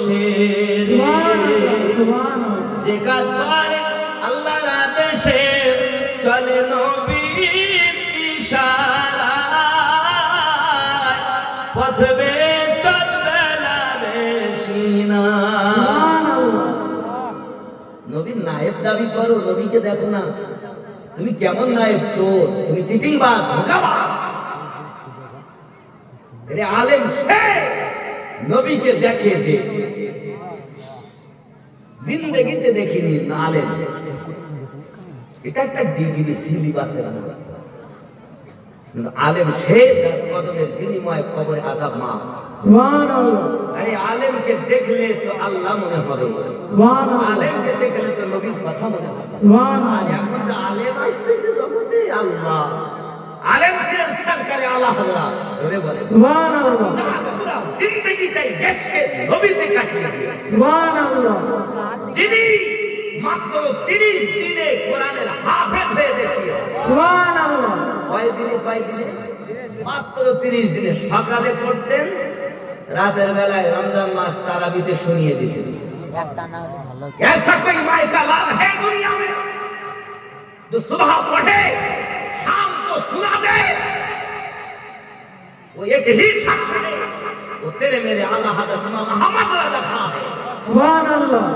বসে যে কাজ করে আল্লাহর আদেশে চলে নবীর ইশারায় পথবে চলবে না বেশি না। নবীর নায়েব দাবি করো, নবীকে দেখো না, তুমি কেমন নায়েব? চোর, তুমি চিটিংবাজ, ধোঁকাবাজ। এটা আলেম সে নবীকে দেখে যে জিন্দেগিতে দেখিনি না আলেম। এটা একটা ডিগ্রি সিলেবাসের মধ্যে, কিন্তু আলেম সে যার কদমের বিনিময়ে কবরে আযাব মাফ। আরে আলেমকে দেখলে তো আল্লাহ মনে হবে, আলেমকে দেখলে তো নবীর কথা মনে হবে। আর এখন যে আলেম আসতেছে জগতে, আল্লাহ আলেম ছিলেন সরকারে আলা হযরত, জোরে বলে সুবহানাল্লাহ। জিন্দেগিটাই দেশকে নবীতে কাটিয়ে দিয়েছে সুবহানাল্লাহ। যিনি মাত্র 30 দিনে কোরআনের হাফেজ হয়ে দেখিয়েছে সুবহানাল্লাহ। কয় দিনে? মাত্র 30 দিনে। সকালে পড়তেন, রাতের বেলায় রমজান মাস তারাবিতে শুনিয়ে দিতেন। একটা না হলে ভালো। ऐसा कोई मायका लाल है दुनिया में जो सुबह पढ़े शाम को सुना दे। वो एक ही शख्स है, वो तेरे मेरे आला हज़रत इमाम अहमद रज़ा खान है सुभान अल्लाह।